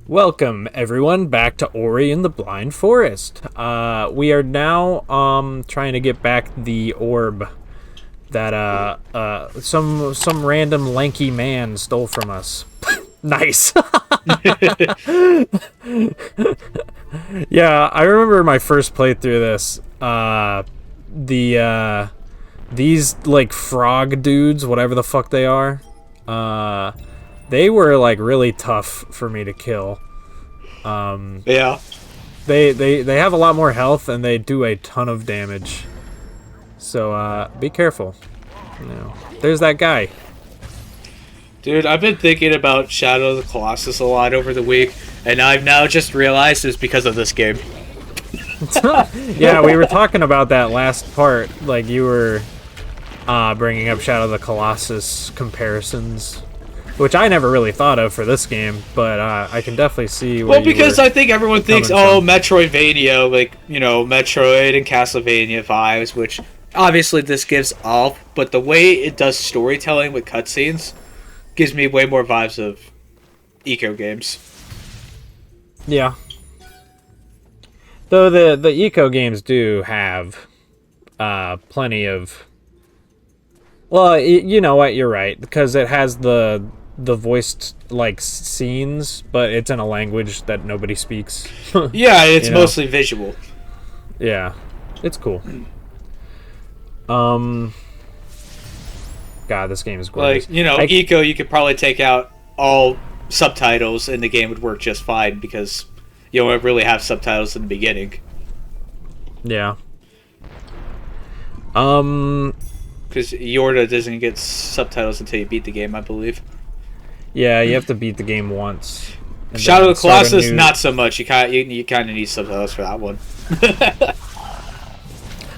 Welcome everyone back to Ori and the Blind Forest. We are now trying to get back the orb that some random lanky man stole from us. Nice. Yeah, I remember my first playthrough of this. These like frog dudes, whatever the fuck they are. They were like really tough for me to kill. Yeah. They have a lot more health and they do a ton of damage. So be careful. You know, there's that guy. Dude, I've been thinking about Shadow of the Colossus a lot over the week, and I've now just realized it's because of this game. Yeah, we were talking about that last part. Like you were bringing up Shadow of the Colossus comparisons, which I never really thought of for this game, but I can definitely see where because I think everyone thinks, Metroidvania, like, Metroid and Castlevania vibes, which obviously this gives off, but the way it does storytelling with cutscenes gives me way more vibes of eco games. Yeah. Though the eco games do have plenty of... Well, you know what, you're right, because it has the voiced like scenes, but it's in a language that nobody speaks. Yeah, it's mostly visual. Yeah, it's cool. God, this game is gorgeous. Like, eco, you could probably take out all subtitles and the game would work just fine because you don't really have subtitles in the beginning. Yeah. Because Yorda doesn't get subtitles until you beat the game, I believe. Yeah, you have to beat the game once. Shadow of the Colossus, not so much. You kind of need subtitles for that one.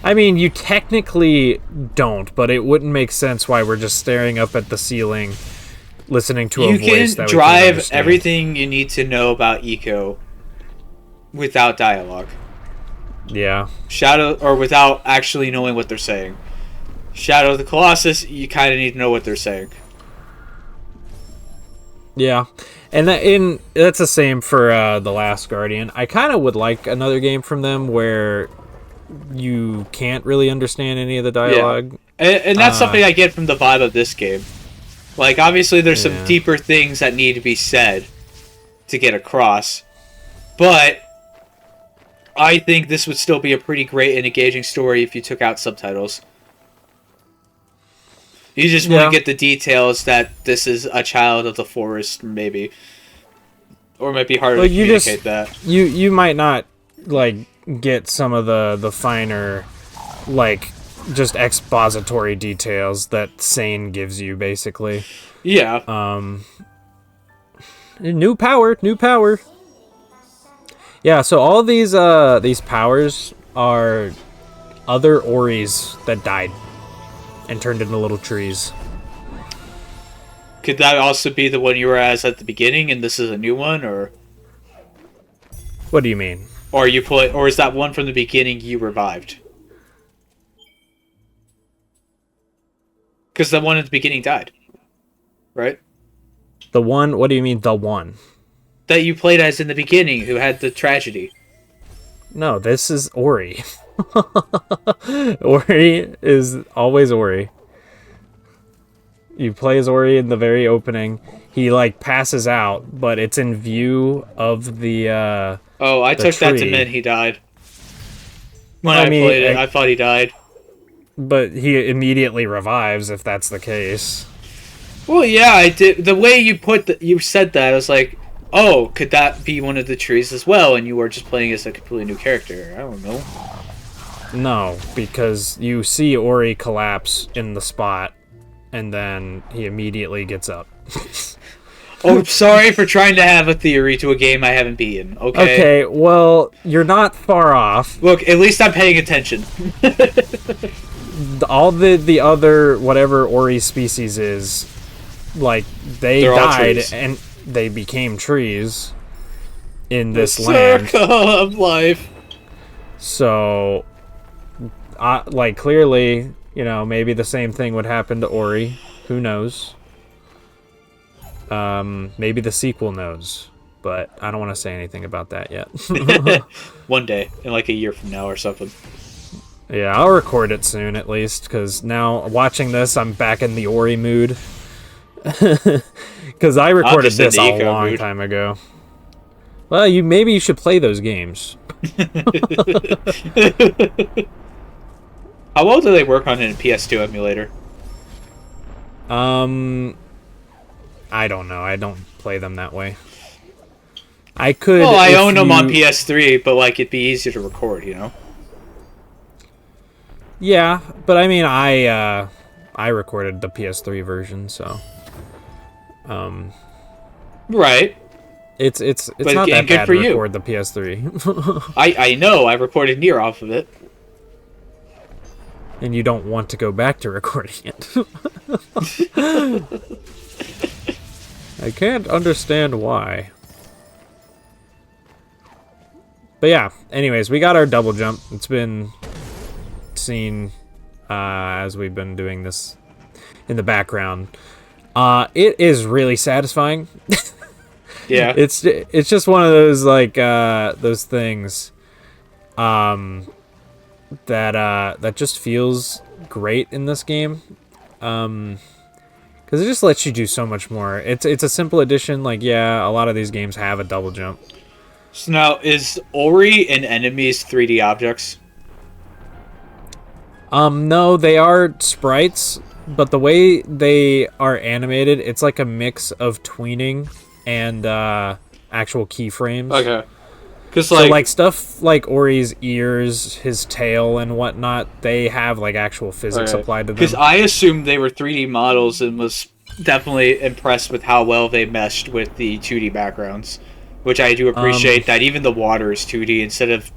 I mean, you technically don't, but it wouldn't make sense why we're just staring up at the ceiling, listening to a voice that we can understand. You can drive everything you need to know about eco without dialogue. Yeah. Without actually knowing what they're saying. Shadow of the Colossus, you kind of need to know what they're saying. Yeah, and that's the same for The Last Guardian. I kind of would like another game from them where you can't really understand any of the dialogue. Yeah. And that's something I get from the vibe of this game. Like, obviously there's some deeper things that need to be said to get across, but I think this would still be a pretty great and engaging story if you took out subtitles. You just want to get the details that this is a child of the forest, maybe. Or it might be harder to communicate that. You might not, like, get some of the finer, like, just expository details that Sane gives you, basically. Yeah. New power. Yeah, so all these powers are other Oris that died and turned into little trees. Could that also be the one you were as at the beginning, and this is a new one, or? What do you mean? Or is that one from the beginning you revived? Because the one at the beginning died, right? The one? What do you mean, the one? That you played as in the beginning, who had the tragedy. No, this is Ori. Ori is always Ori. You play as Ori in the very opening. He like passes out, but it's in view of the I took that to mean he died. When I played it, I thought he died. But he immediately revives if that's the case. Well, yeah, I did. The way you said that, I was like, oh, could that be one of the trees as well? And you were just playing as a completely new character. I don't know. No, because you see Ori collapse in the spot, and then he immediately gets up. Oh, sorry for trying to have a theory to a game I haven't beaten, okay? Okay, well, you're not far off. Look, at least I'm paying attention. All the other, whatever Ori species is, like, they're died, and they became trees in this land. Circle of life. So... like, clearly, maybe the same thing would happen to Ori. Who knows? Maybe the sequel knows. but I don't want to say anything about that yet. One day, in like a year from now or something. Yeah, I'll record it soon at least, because now watching this, I'm back in the Ori mood. Because I recorded this a long time ago. Well, maybe you should play those games. How well do they work on a PS2 emulator? I don't know. I don't play them that way. I could. Well, I own them on PS3, but like it'd be easier to record, you know. Yeah, but I mean, I recorded the PS3 version, so. Right. It's not that bad to record the PS3. I know. I recorded Nier off of it. And you don't want to go back to recording it. I can't understand why. But yeah, anyways, we got our double jump. It's been seen as we've been doing this in the background. It is really satisfying. Yeah. It's just one of those like those things that just feels great in this game. Because it just lets you do so much more. It's a simple addition. Like, yeah, a lot of these games have a double jump. So now, is Ori and enemies 3D objects? No, they are sprites, but the way they are animated, it's like a mix of tweening and actual keyframes. Okay. So, like, stuff like Ori's ears, his tail, and whatnot, they have, like, actual physics applied to them. Because I assumed they were 3D models and was definitely impressed with how well they meshed with the 2D backgrounds. Which I do appreciate, that even the water is 2D instead of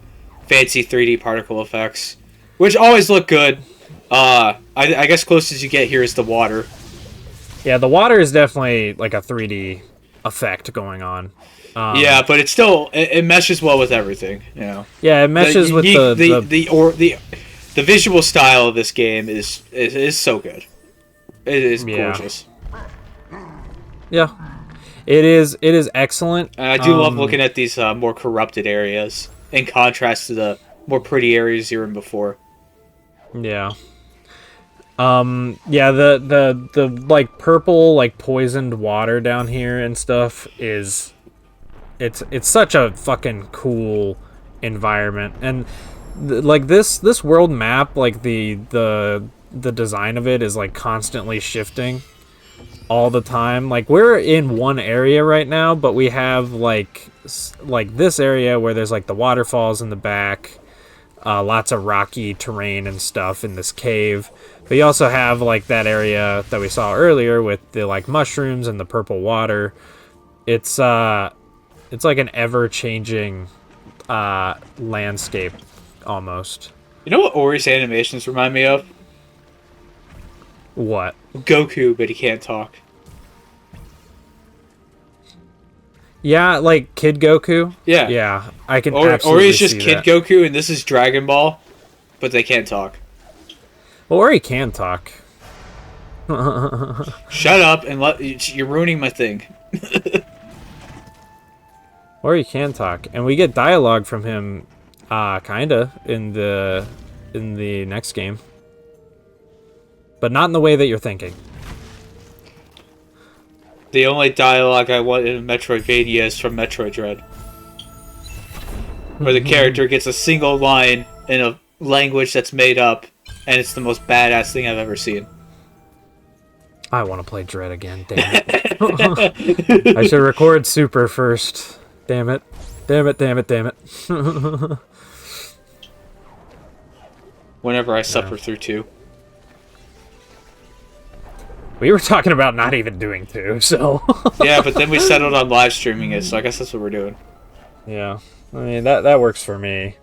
fancy 3D particle effects. Which always look good. I guess closest you get here is the water. Yeah, the water is definitely, like, a 3D effect going on. Yeah, but it still it meshes well with everything, you know. Yeah, it meshes with the visual style of this game is so good. It is gorgeous. Yeah, it is excellent. And I do love looking at these more corrupted areas in contrast to the more pretty areas you were in before. Yeah. Yeah, the like purple, like poisoned water down here and stuff is. It's such a fucking cool environment, and like this world map, like the design of it is like constantly shifting all the time. Like, we're in one area right now, but we have like this area where there's like the waterfalls in the back, lots of rocky terrain and stuff in this cave. But you also have like that area that we saw earlier with the like mushrooms and the purple water. It's like an ever-changing landscape, almost. You know what Ori's animations remind me of? What? Goku, but he can't talk. Yeah, like Kid Goku? Yeah. Yeah, I can absolutely see that. Ori's just Kid Goku, and this is Dragon Ball, but they can't talk. Well, Ori can talk. Shut up, and you're ruining my thing. Or he can talk, and we get dialogue from him, kinda in the next game, but not in the way that you're thinking. The only dialogue I want in Metroidvania is from Metroid Dread, where the character gets a single line in a language that's made up, and it's the most badass thing I've ever seen. I want to play Dread again. Damn it! I should record Super first. Damn it. Damn it, damn it, damn it. Whenever I suffer through 2. We were talking about not even doing 2, so... Yeah, but then we settled on live streaming it, so I guess that's what we're doing. Yeah. I mean, that works for me.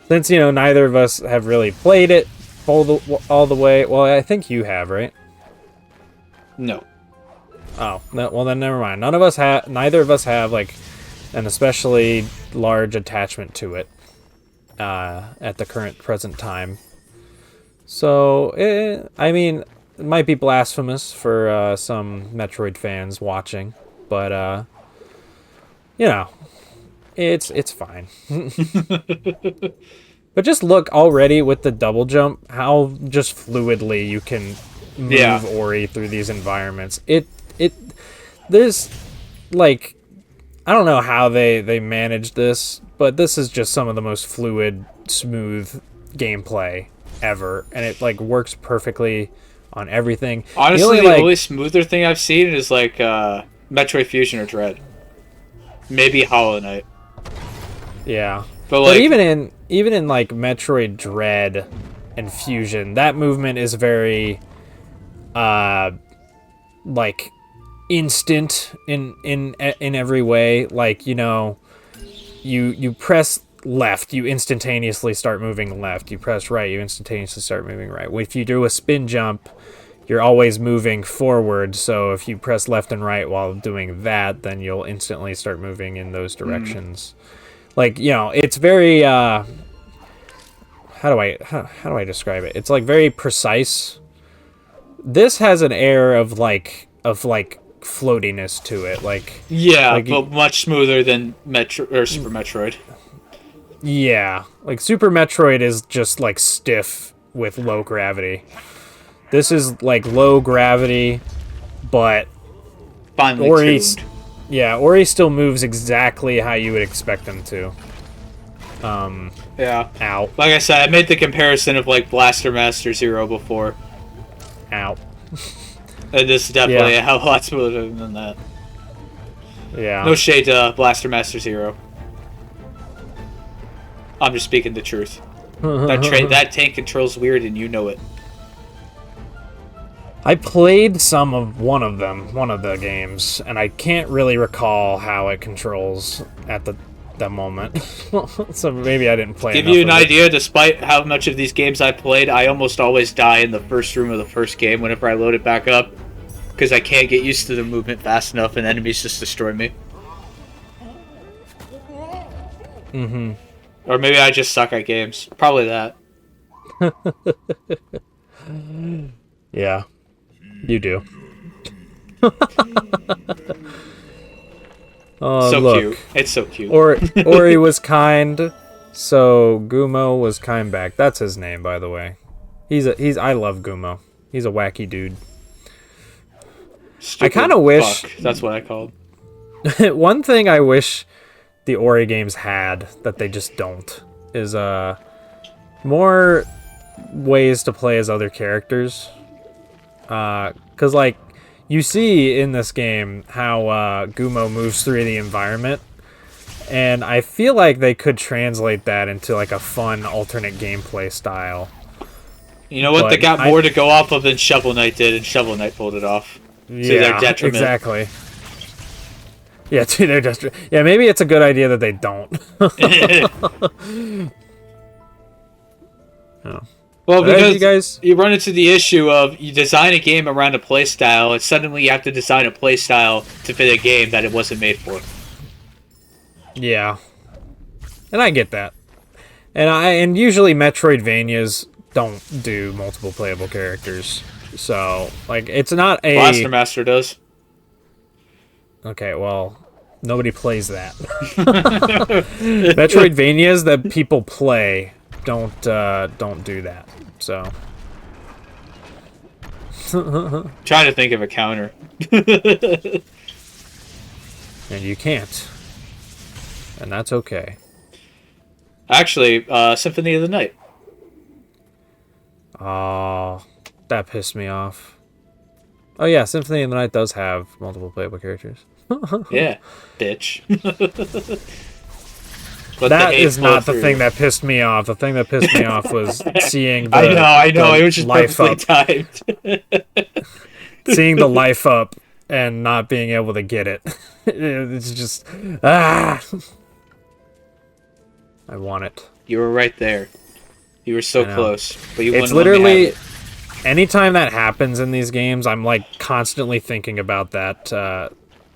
Since, you know, neither of us have really played it all the way... Well, I think you have, right? No. Oh, no, well then never mind. Neither of us have, like... an especially large attachment to it at the present time. So, I mean, it might be blasphemous for some Metroid fans watching, but you know, it's fine. But just look already with the double jump, how just fluidly you can move Ori through these environments. There's like, I don't know how they managed this, but this is just some of the most fluid, smooth gameplay ever, and it like works perfectly on everything. Honestly, the only smoother thing I've seen is like Metroid Fusion or Dread, maybe Hollow Knight. Yeah, but even in like Metroid Dread and Fusion, that movement is very like instant in every way. Like, you know, you press left, you instantaneously start moving left. You press right, you instantaneously start moving right. If you do a spin jump, you're always moving forward, so if you press left and right while doing that, then you'll instantly start moving in those directions. Like, you know, it's very how do I describe it? It's like very precise. This has an air of like floatiness to it, like but much smoother than Super Metroid. Yeah, like Super Metroid is just like stiff with low gravity. This is like low gravity, but finely tuned. Yeah, Ori still moves exactly how you would expect him to. Yeah. Ow. Like I said, I made the comparison of like Blaster Master Zero before. Ow. And this is definitely a lot smoother than that. Yeah. No shade to Blaster Master Zero. I'm just speaking the truth. That tank controls weird, and you know it. I played one of the games, and I can't really recall how it controls at the moment. So maybe I didn't play enough. Give you an idea, despite how much of these games I played, I almost always die in the first room of the first game whenever I load it back up, because I can't get used to the movement fast enough, and enemies just destroy me. Mm-hmm. Or maybe I just suck at games. Probably that. Yeah. You do. Oh, so look. cute. It's so cute. Ori was kind, so Gumo was kind back. That's his name, by the way. I love Gumo. He's a wacky dude. Stupid I kind of wish... Fuck. That's what I called. One thing I wish the Ori games had that they just don't is more ways to play as other characters. Because, like, you see in this game how Gumo moves through the environment, and I feel like they could translate that into, like, a fun alternate gameplay style. You know what? They got more to go off of than Shovel Knight did, and Shovel Knight pulled it off. To their detriment. Exactly. Yeah, to their detriment. Yeah, maybe it's a good idea that they don't. Oh. Well, because you run into the issue of you design a game around a playstyle, and suddenly you have to design a playstyle to fit a game that it wasn't made for. Yeah, and I get that, and usually Metroidvanias don't do multiple playable characters, so like it's not a Blaster Master does. Okay, well, nobody plays that. Metroidvanias that people play don't do that. So trying to think of a counter. And you can't. And that's okay. Actually, Symphony of the Night. Oh, that pissed me off. Oh yeah, Symphony of the Night does have multiple playable characters. Yeah, bitch. But that is not the thing that pissed me off. The thing that pissed me off was seeing the I know. It was just perfectly timed. Seeing the life up and not being able to get it. It's just... I want it. You were right there. You were so close. But you it's literally... Anytime that happens in these games, I'm like constantly thinking about that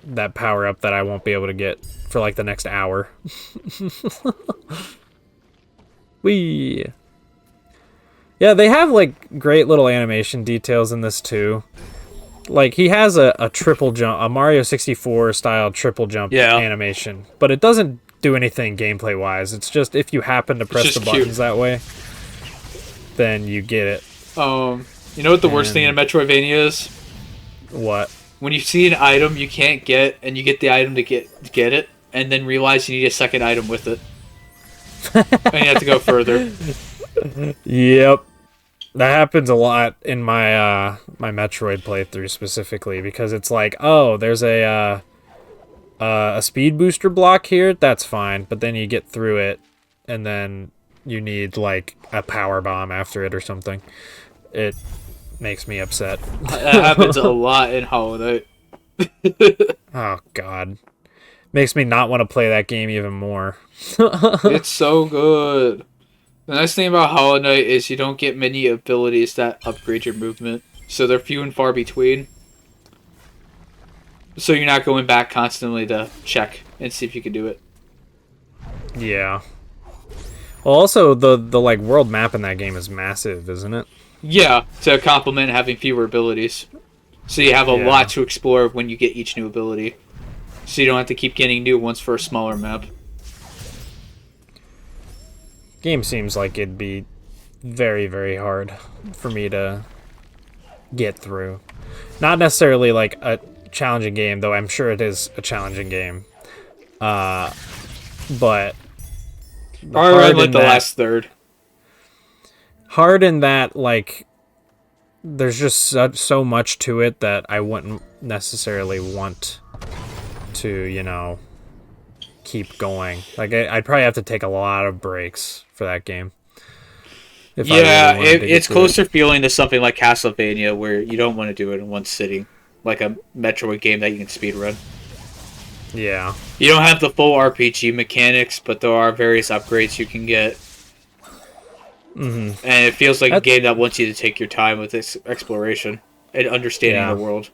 that power-up that I won't be able to get for like the next hour. Whee! Yeah, they have like great little animation details in this too. Like, he has a triple jump, a Mario 64 style triple jump animation, but it doesn't do anything gameplay wise. It's just if you happen to press the buttons that way, then you get it. You know what the worst thing in Metroidvania is? What? When you see an item you can't get, and you get the item to get it, and then realize you need a second item with it. And you have to go further. Yep. That happens a lot in my my Metroid playthrough specifically, because it's like, oh, there's a speed booster block here, that's fine, but then you get through it, and then you need like a power bomb after it or something. It makes me upset. That happens a lot in Hollow Knight. Oh god, makes me not want to play that game even more. It's so good. The nice thing about Hollow Knight is you don't get many abilities that upgrade your movement, so they're few and far between. So you're not going back constantly to check and see if you can do it. Yeah. Well, also the like world map in that game is massive, isn't it? Yeah, to complement having fewer abilities. So you have a lot to explore when you get each new ability. So you don't have to keep getting new ones for a smaller map. Game seems like it'd be very, very hard for me to get through. Not necessarily like a challenging game, though I'm sure it is a challenging game. But Probably like the last third. Hard in that, like, there's just so much to it that I wouldn't necessarily want to, you know, keep going. Like, I'd probably have to take a lot of breaks for that game. Yeah, it's closer feeling to something like Castlevania, where you don't want to do it in one sitting, like a Metroid game that you can speedrun. Yeah. You don't have the full RPG mechanics, but there are various upgrades you can get. Mm-hmm. And it feels like a game that wants you to take your time with this exploration and understanding the world.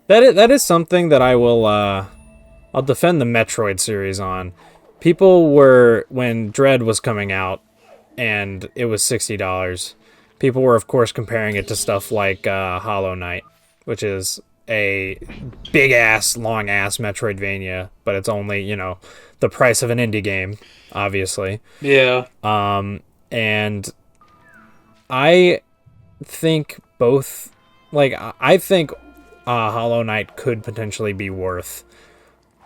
That is something that I will I'll defend the Metroid series on. People were, when Dread was coming out and it was $60, people were of course comparing it to stuff like Hollow Knight, which is a big ass, long ass Metroidvania, but it's only, you know, the price of an indie game, obviously. Yeah. And I think both, like, I think Hollow Knight could potentially be worth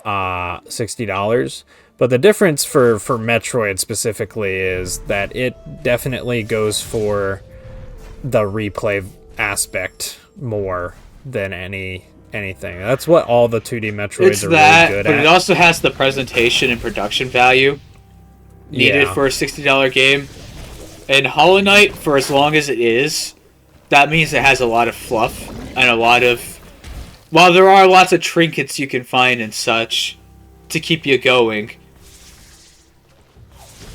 $60, but the difference for Metroid specifically is that it definitely goes for the replay aspect more than anything. That's what all the 2D Metroids are really good at. But it also has the presentation and production value needed for a $60 game. And Hollow Knight, for as long as it is, that means it has a lot of fluff and a lot of... While there are lots of trinkets you can find and such to keep you going,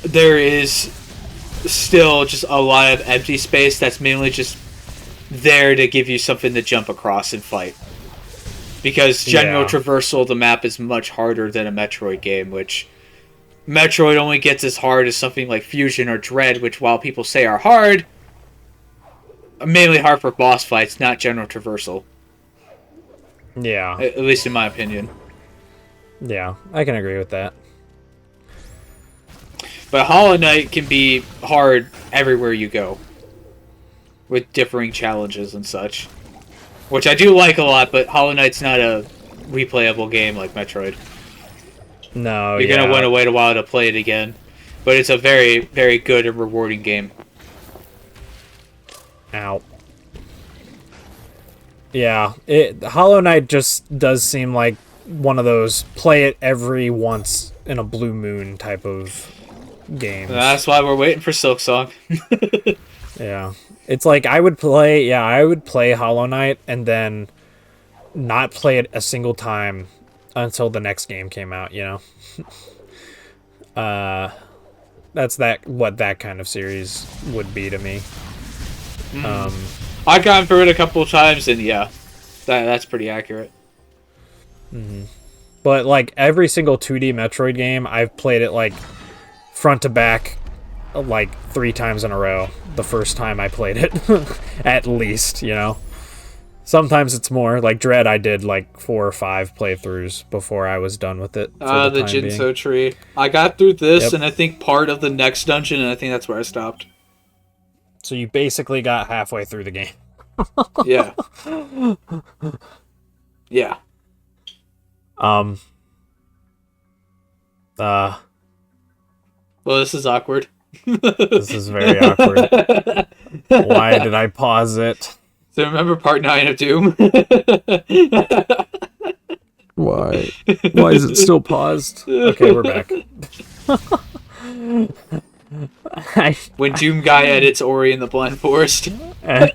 there is still just a lot of empty space that's mainly just there to give you something to jump across and fight. Because general traversal of the map is much harder than a Metroid game, which... Metroid only gets as hard as something like Fusion or Dread, which, while people say are hard, are mainly hard for boss fights, not general traversal. Yeah. At least in my opinion. Yeah, I can agree with that. But Hollow Knight can be hard everywhere you go, with differing challenges and such. Which I do like a lot, but Hollow Knight's not a replayable game like Metroid. No, You're gonna want to wait a while to play it again. But it's a very, very good and rewarding game. Ow. Yeah, Hollow Knight just does seem like one of those play it every once in a blue moon type of games. That's why we're waiting for Silksong. Yeah. It's like I would play Hollow Knight and then not play it a single time until the next game came out, you know? That's what that kind of series would be to me. I've gone through it a couple of times, and yeah, that's pretty accurate. Mm-hmm. But, like, every single 2D Metroid game, I've played it, like, front to back, like, 3 times in a row. The first time I played it, at least, you know? Sometimes it's more. Like Dread, I did like 4 or 5 playthroughs before I was done with it. The Jinso tree. I got through this, and I think part of the next dungeon, and I think that's where I stopped. So you basically got halfway through the game. Yeah. Yeah. Well, this is awkward. This is very awkward. Why did I pause it? So remember part 9 of Doom? Why? Why is it still paused? Okay, we're back. When Doom Guy edits Ori in the Blind Forest. That'd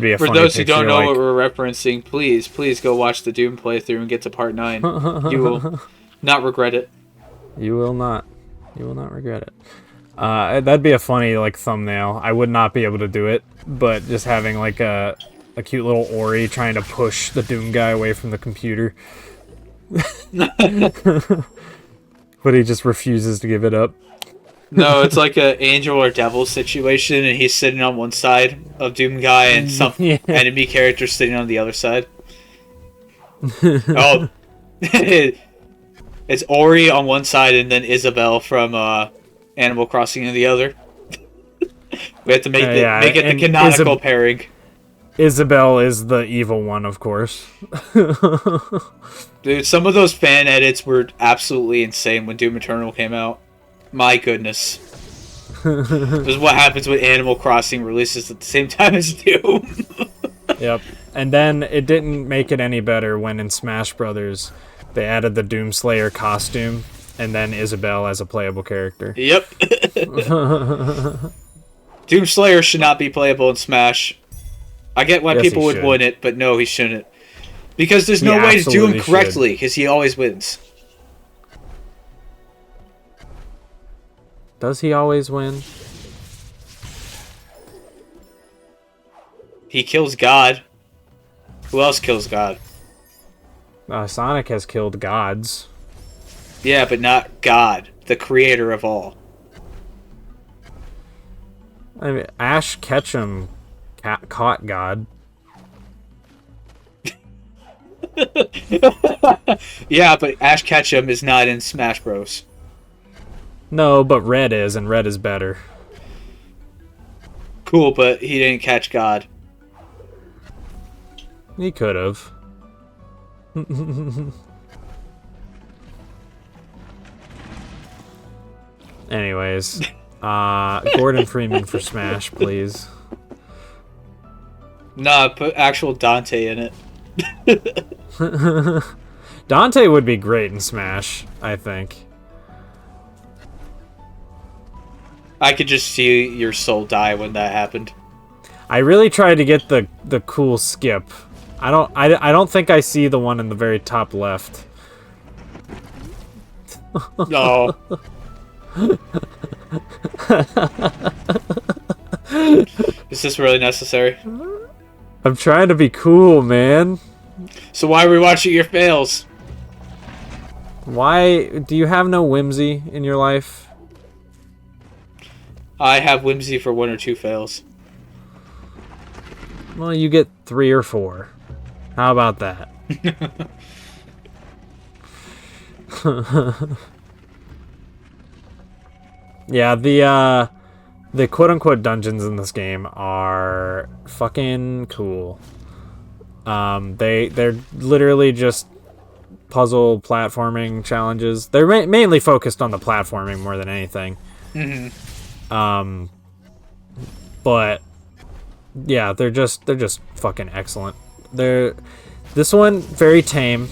be a For funny those who don't know like... what we're referencing, please go watch the Doom playthrough and get to part 9. You will not regret it. You will not. You will not regret it. That'd be a funny like thumbnail. I would not be able to do it, but just having like a cute little Ori trying to push the Doom guy away from the computer. But he just refuses to give it up. No, it's like an angel or devil situation, and he's sitting on one side of Doom Guy, and some enemy character sitting on the other side. Oh, it's Ori on one side, and then Isabelle from Animal Crossing on the other. We have to make it the canonical pairing. Isabelle is the evil one, of course. Dude, some of those fan edits were absolutely insane when Doom Eternal came out. My goodness. This is what happens when Animal Crossing releases at the same time as Doom. Yep. And then it didn't make it any better when in Smash Brothers they added the Doomslayer costume and then Isabelle as a playable character. Yep. Doomslayer should not be playable in Smash. I get why people would win it, but no, he shouldn't. Because there's no way to do him correctly, because he always wins. Does he always win? He kills God. Who else kills God? Sonic has killed gods. Yeah, but not God, the creator of all. I mean, Ash Ketchum caught God. Yeah, but Ash Ketchum is not in Smash Bros. No, but Red is, and Red is better. Cool, but he didn't catch God. He could have. Anyways, Gordon Freeman for Smash, please. Nah, put actual Dante in it. Dante would be great in Smash, I think. I could just see your soul die when that happened. I really tried to get the cool skip. I don't think I see the one in the very top left. No. Is this really necessary? I'm trying to be cool, man. So why are we watching your fails? Why do you have no whimsy in your life? I have whimsy for 1 or 2 fails. Well, you get 3 or 4. How about that? Yeah, the quote-unquote dungeons in this game are fucking cool. They're literally just puzzle platforming challenges. They're mainly focused on the platforming more than anything. Mm-hmm. But yeah, they're just fucking excellent. This one very tame.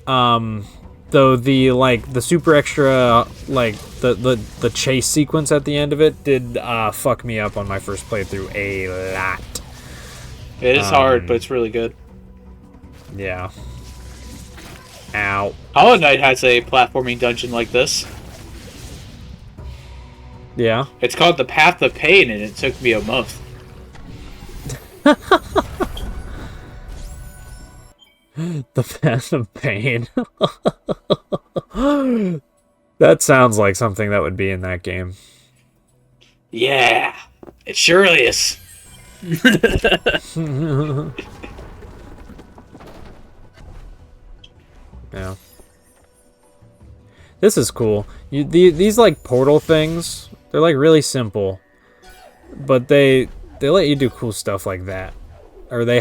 Though the super extra the chase sequence at the end of it did fuck me up on my first playthrough a lot. It is hard, but it's really good. Yeah. Ow. Hollow Knight has a platforming dungeon like this. Yeah. It's called The Path of Pain, and it took me a month. The Path of Pain. That sounds like something that would be in that game. Yeah. It surely is. Yeah. This is cool. These like portal things, they're like really simple, but they let you do cool stuff like that, or they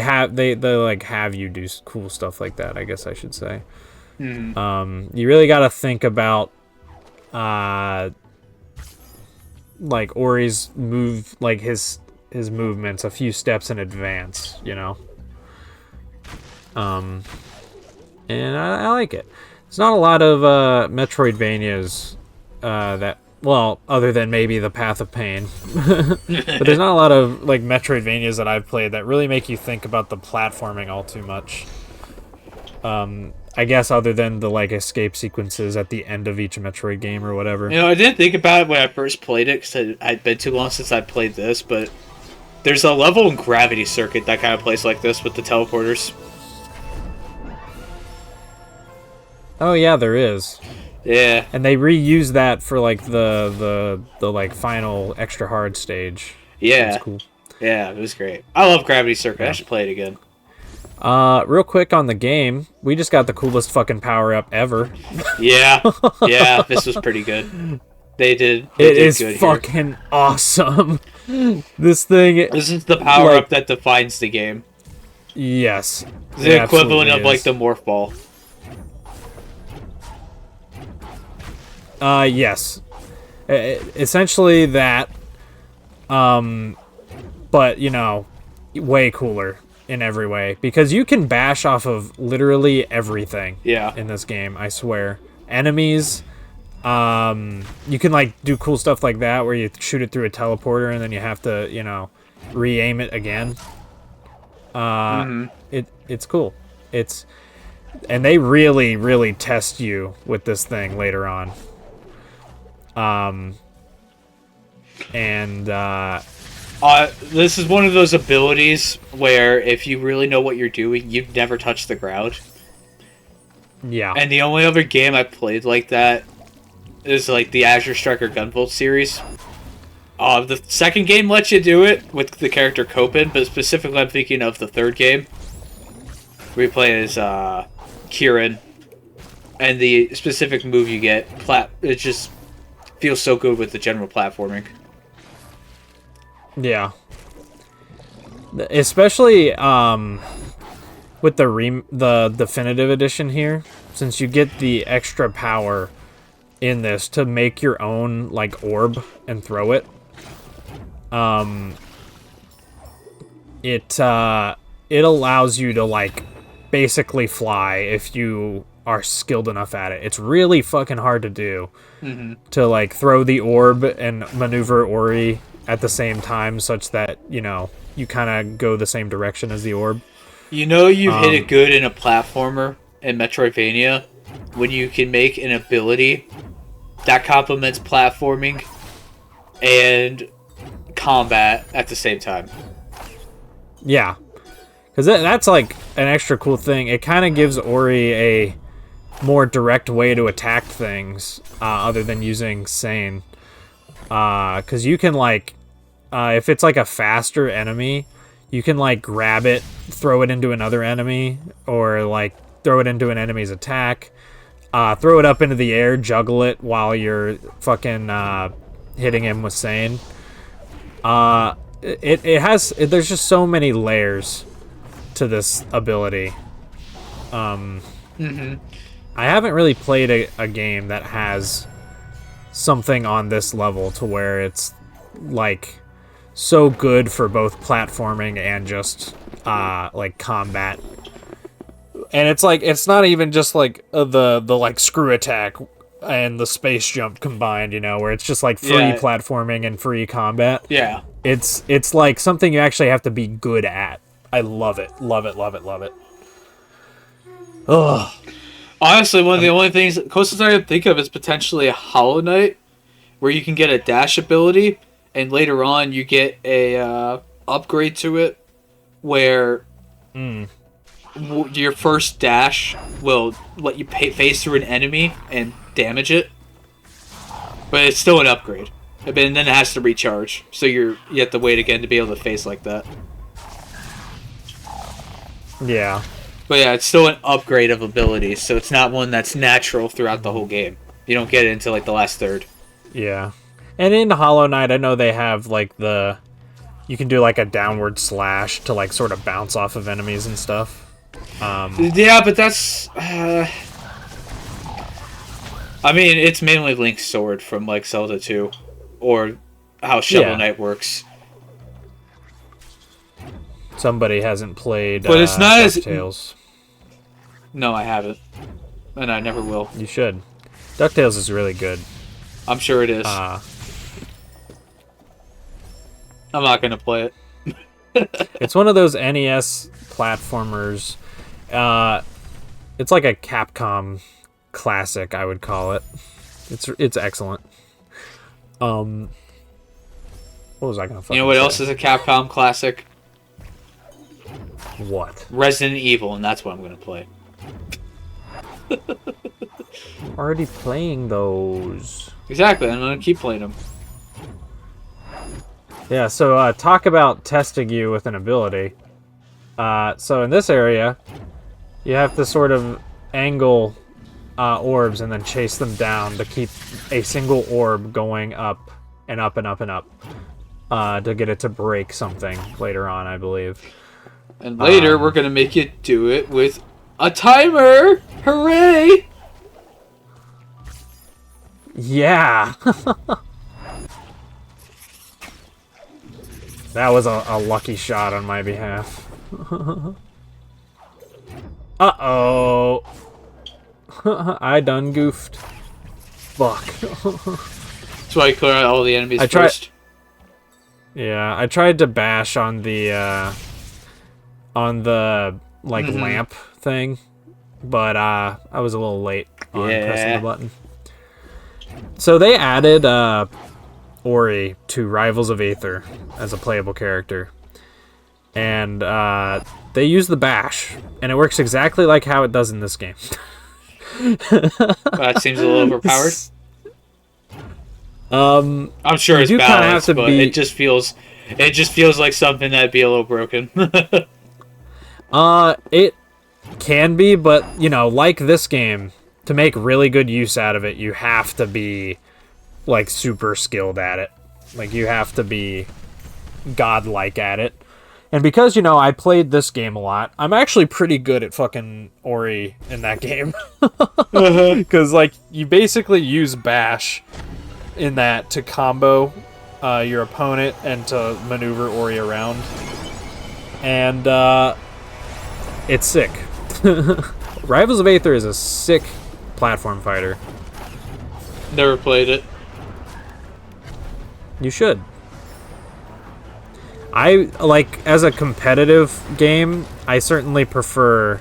like have you do cool stuff like that. I guess I should say. You really got to think about, like Ori's move, like his movements a few steps in advance, you know. And I like it. There's not a lot of Metroidvanias that, well, other than maybe the Path of Pain, but there's not a lot of like Metroidvanias that I've played that really make you think about the platforming all too much. I guess other than the like escape sequences at the end of each Metroid game or whatever. You know, I didn't think about it when I first played it because it had been too long since I played this, but there's a level in Gravity Circuit that kind of plays like this with the teleporters. Oh yeah, there is. Yeah. And they reuse that for like the like final extra hard stage. Yeah. That's cool. Yeah, it was great. I love Gravity Circuit. I should play it again. Real quick on the game, we just got the coolest fucking power up ever. Yeah. Yeah, this was pretty good. They did good fucking awesome. This is the power up that defines the game. Yes. It's the equivalent of like the morph ball. Yes. Essentially that, but, you know, way cooler in every way. Because you can bash off of literally everything in this game, I swear. Enemies, you can, like, do cool stuff like that where you shoot it through a teleporter and then you have to, you know, re-aim it again. It's cool. And they really, really test you with this thing later on. This is one of those abilities where if you really know what you're doing, you've never touched the ground. Yeah. And the only other game I played like that is like the Azure Striker Gunvolt series. The second game lets you do it with the character Copen, but specifically I'm thinking of the third game. We play as Kieran, and the specific move you get, it just feels so good with the general platforming. Yeah. Especially with the definitive edition here, since you get the extra power in this to make your own like orb and throw it. It allows you to like basically fly if you are skilled enough at it. It's really fucking hard to do. To like throw the orb and maneuver Ori at the same time such that, you know, you kind of go the same direction as the orb. You know you hit it good in a platformer in Metroidvania when you can make an ability that complements platforming and combat at the same time. Yeah. Because that's like an extra cool thing. It kind of gives Ori a more direct way to attack things other than using Sane. Because you can like, if it's like a faster enemy, you can like grab it, throw it into another enemy, or like throw it into an enemy's attack, throw it up into the air, juggle it while you're fucking hitting him with Sane. There's just so many layers to this ability. I haven't really played a game that has something on this level to where it's like so good for both platforming and just like combat. And it's like, it's not even just like the like screw attack and the space jump combined, you know, where it's just like free platforming and free combat. Yeah. It's like something you actually have to be good at. I love it. Love it, love it, love it. Ugh. Honestly, one of the only things closest I can think of is potentially a Hollow Knight, where you can get a dash ability, and later on you get a upgrade to it, where your first dash will let you phase through an enemy and damage it, but it's still an upgrade. And then it has to recharge, so you have to wait again to be able to face like that. Yeah. But yeah, it's still an upgrade of abilities, so it's not one that's natural throughout the whole game. You don't get it until like the last third. Yeah. And in Hollow Knight, I know they have like you can do like a downward slash to like sort of bounce off of enemies and stuff. Yeah, but that's... I mean, it's mainly Link's sword from like Zelda 2. Or how Shovel Knight works. Somebody hasn't played but it's not DuckTales. No, I haven't. And I never will. You should. DuckTales is really good. I'm sure it is. I'm not going to play it. It's one of those NES platformers. It's like a Capcom classic, I would call it. It's excellent. What was I gonna fucking You know what say? else is a Capcom classic? What? Resident Evil, and that's what I'm gonna play. Already playing those. Exactly, I'm gonna keep playing them. Yeah, so talk about testing you with an ability. So in this area, you have to sort of angle orbs and then chase them down to keep a single orb going up and up and up and up to get it to break something later on, I believe. And later, we're gonna make you do it with a timer! Hooray! Yeah! That was a lucky shot on my behalf. Uh-oh! I done goofed. Fuck. That's why you clear out all the enemies first. Yeah, I tried to bash on the like lamp thing, but I was a little late on pressing the button. So they added Ori to Rivals of Aether as a playable character, and they use the bash, and it works exactly like how it does in this game. That seems a little overpowered. I'm sure it's balanced, but it just feels like something that'd be a little broken. It can be, but you know, like this game, to make really good use out of it, you have to be like super skilled at it. Like you have to be godlike at it. And because, you know, I played this game a lot, I'm actually pretty good at fucking Ori in that game. Because, like, you basically use bash in that to combo your opponent and to maneuver Ori around. And it's sick. Rivals of Aether is a sick platform fighter. Never played it. You should. As a competitive game, I certainly prefer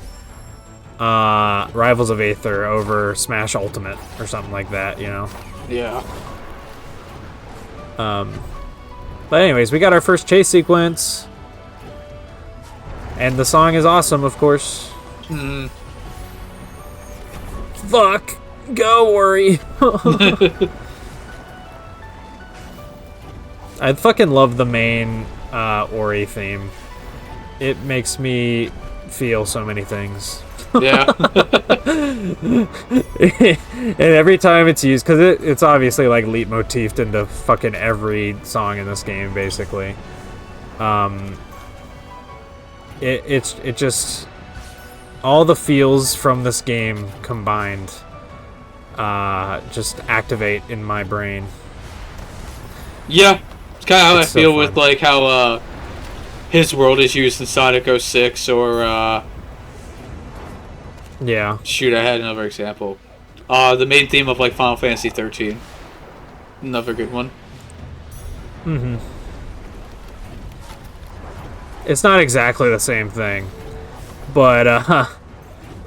Rivals of Aether over Smash Ultimate or something like that, you know? Yeah. But anyways, we got our first chase sequence. And the song is awesome, of course. Fuck! Go, Ori! I fucking love the main Ori theme. It makes me feel so many things. Yeah. And every time it's used, because it's obviously like leitmotifed into fucking every song in this game, basically. It just all the feels from this game combined just activate in my brain. Yeah. It's kind of how I It's so feel fun. with like how his world is used in Sonic 06 or Yeah. shoot, I had another example. The main theme of like Final Fantasy 13. Another good one. Mm-hmm. It's not exactly the same thing, but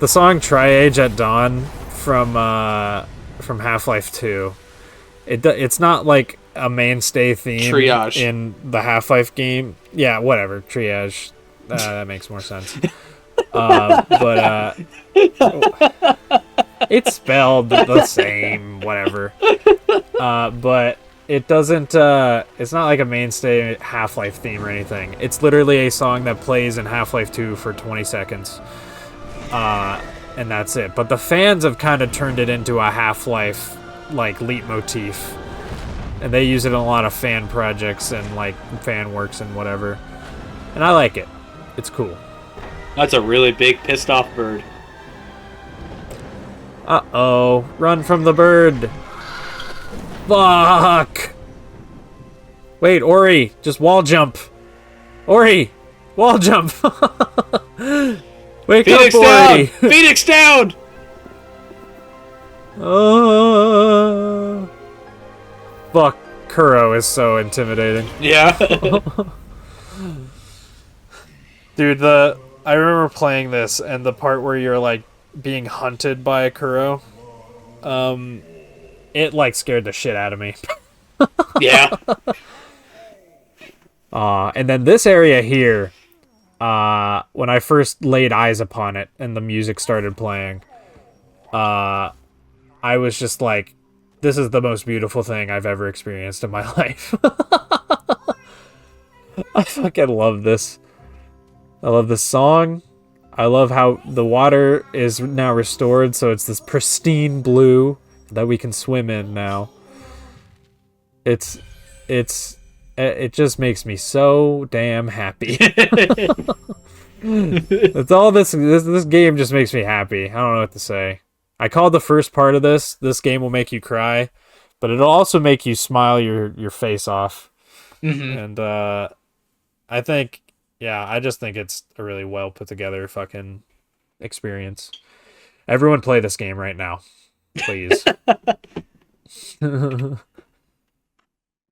the song "Tri-Age at Dawn" from Half-Life 2, it's not like a mainstay theme Triage. in the Half-Life game. Yeah, whatever, Triage. That makes more sense. But it's spelled the same, whatever. But it doesn't it's not like a mainstay Half-Life theme or anything. It's literally a song that plays in Half-Life 2 for 20 seconds. And that's it. But the fans have kind of turned it into a Half-Life like leitmotif. And they use it in a lot of fan projects and like fan works and whatever. And I like it. It's cool. That's a really big pissed off bird. Uh-oh. Run from the bird. Fuck. Wait, Ori, just wall jump. Ori, wall jump. Wake Phoenix up, down! Ori. Phoenix down! Fuck, Kuro is so intimidating. Yeah. Dude, I remember playing this and the part where you're like being hunted by a Kuro. It like scared the shit out of me. Yeah. And then this area here, when I first laid eyes upon it and the music started playing, I was just like, this is the most beautiful thing I've ever experienced in my life. I fucking love this. I love this song. I love how the water is now restored, so it's this pristine blue that we can swim in now. It just makes me so damn happy. It's all this game just makes me happy. I don't know what to say. I called the first part of this game will make you cry, but it'll also make you smile your face off. Mm-hmm. And I think, yeah, I just think it's a really well put together fucking experience. Everyone play this game right now, please.